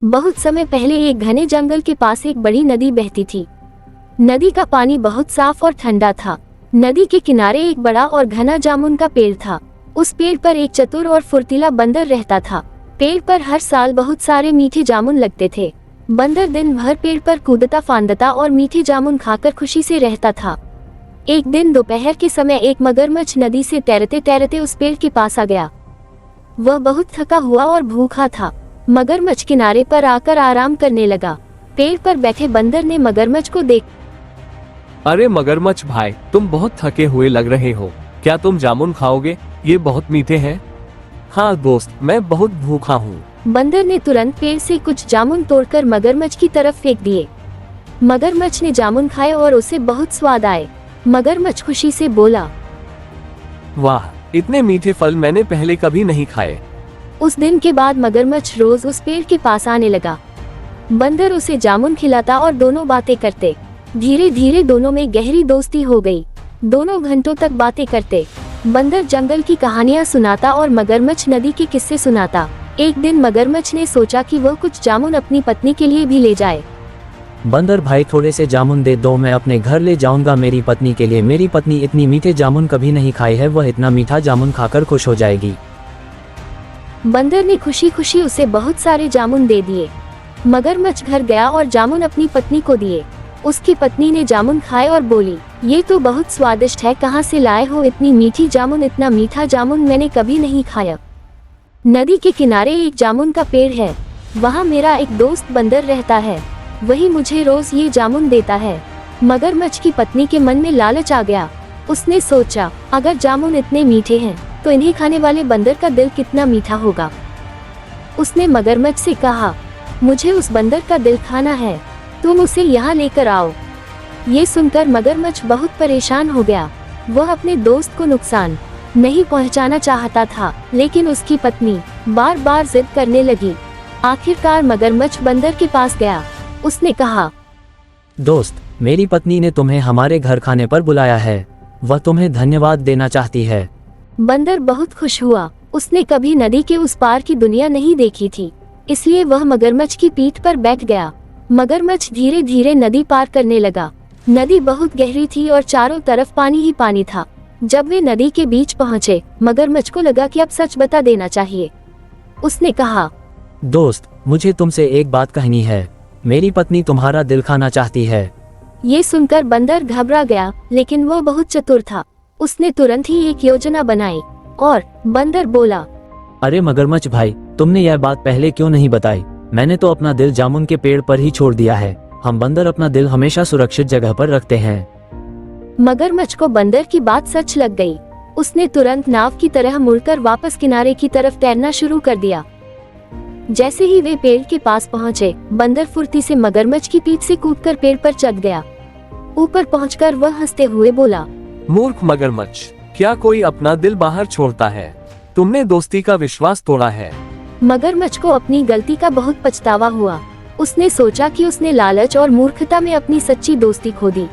बहुत समय पहले एक घने जंगल के पास एक बड़ी नदी बहती थी। नदी का पानी बहुत साफ और ठंडा था। नदी के किनारे एक बड़ा और घना जामुन का पेड़ था। उस पेड़ पर एक चतुर और फुर्तीला बंदर रहता था। पेड़ पर हर साल बहुत सारे मीठे जामुन लगते थे। बंदर दिन भर पेड़ पर कूदता फांदता और मीठे जामुन खाकर खुशी से रहता था। एक दिन दोपहर के समय एक मगरमच्छ नदी से तैरते तैरते उस पेड़ के पास आ गया। वह बहुत थका हुआ और भूखा था। मगरमच्छ किनारे पर आकर आराम करने लगा। पेड़ पर बैठे बंदर ने मगरमच्छ को देख, अरे मगरमच्छ भाई, तुम बहुत थके हुए लग रहे हो। क्या तुम जामुन खाओगे? ये बहुत मीठे हैं। हाँ दोस्त, मैं बहुत भूखा हूँ। बंदर ने तुरंत पेड़ से कुछ जामुन तोड़कर मगरमच्छ की तरफ फेंक दिए। मगरमच्छ ने जामुन खाए और उसे बहुत स्वाद आए। मगरमच्छ खुशी से बोला, वाह, इतने मीठे फल मैंने पहले कभी नहीं खाए। उस दिन के बाद मगरमच्छ रोज उस पेड़ के पास आने लगा। बंदर उसे जामुन खिलाता और दोनों बातें करते। धीरे धीरे दोनों में गहरी दोस्ती हो गई। दोनों घंटों तक बातें करते। बंदर जंगल की कहानियां सुनाता और मगरमच्छ नदी के किस्से सुनाता। एक दिन मगरमच्छ ने सोचा कि वह कुछ जामुन अपनी पत्नी के लिए भी ले जाए। बंदर भाई, थोड़े से जामुन दे दो, मैं अपने घर ले जाऊंगा मेरी पत्नी के लिए। मेरी पत्नी इतनी मीठे जामुन कभी नहीं खाई है, वह इतना मीठा जामुन खाकर खुश हो जाएगी। बंदर ने खुशी खुशी उसे बहुत सारे जामुन दे दिए। मगरमच्छ घर गया और जामुन अपनी पत्नी को दिए। उसकी पत्नी ने जामुन खाए और बोली, ये तो बहुत स्वादिष्ट है, कहाँ से लाए हो इतनी मीठी जामुन? इतना मीठा जामुन मैंने कभी नहीं खाया। नदी के किनारे एक जामुन का पेड़ है, वहाँ मेरा एक दोस्त बंदर रहता है, वही मुझे रोज ये जामुन देता है। मगरमच्छ की पत्नी के मन में लालच आ गया। उसने सोचा, अगर जामुन इतने मीठे हैं तो इन्हें खाने वाले बंदर का दिल कितना मीठा होगा। उसने मगरमच्छ से कहा, मुझे उस बंदर का दिल खाना है, तुम उसे यहाँ लेकर आओ। ये सुनकर मगरमच्छ बहुत परेशान हो गया। वह अपने दोस्त को नुकसान नहीं पहुँचाना चाहता था, लेकिन उसकी पत्नी बार बार जिद करने लगी। आखिरकार मगरमच्छ बंदर के पास गया। उसने कहा, दोस्त, मेरी पत्नी ने तुम्हें हमारे घर खाने पर बुलाया है, वह तुम्हें धन्यवाद देना चाहती है। बंदर बहुत खुश हुआ। उसने कभी नदी के उस पार की दुनिया नहीं देखी थी, इसलिए वह मगरमच्छ की पीठ पर बैठ गया। मगरमच्छ धीरे धीरे नदी पार करने लगा। नदी बहुत गहरी थी और चारों तरफ पानी ही पानी था। जब वे नदी के बीच पहुंचे, मगरमच्छ को लगा कि अब सच बता देना चाहिए। उसने कहा, दोस्त, मुझे तुमसे एक बात कहनी है, मेरी पत्नी तुम्हारा दिल खाना चाहती है। ये सुनकर बंदर घबरा गया, लेकिन वो बहुत चतुर था। उसने तुरंत ही एक योजना बनाई और बंदर बोला, अरे मगरमच्छ भाई, तुमने यह बात पहले क्यों नहीं बताई? मैंने तो अपना दिल जामुन के पेड़ पर ही छोड़ दिया है। हम बंदर अपना दिल हमेशा सुरक्षित जगह पर रखते हैं। मगरमच्छ को बंदर की बात सच लग गई। उसने तुरंत नाव की तरह मुड़कर वापस किनारे की तरफ तैरना शुरू कर दिया। जैसे ही वे पेड़ के पास पहुंचे, बंदर फुर्ती से मगरमच्छ की पीठ से कूदकर पेड़ पर चढ़ गया। ऊपर पहुंचकर वह हंसते हुए बोला, मूर्ख मगरमच्छ, क्या कोई अपना दिल बाहर छोड़ता है? तुमने दोस्ती का विश्वास तोड़ा है। मगरमच्छ को अपनी गलती का बहुत पछतावा हुआ। उसने सोचा कि उसने लालच और मूर्खता में अपनी सच्ची दोस्ती खो दी।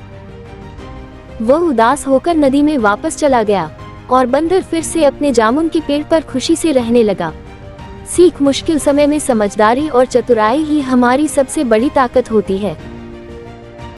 वह उदास होकर नदी में वापस चला गया और बंदर फिर से अपने जामुन के पेड़ पर खुशी से रहने लगा। सीख, मुश्किल समय में समझदारी और चतुराई ही हमारी सबसे बड़ी ताकत होती है।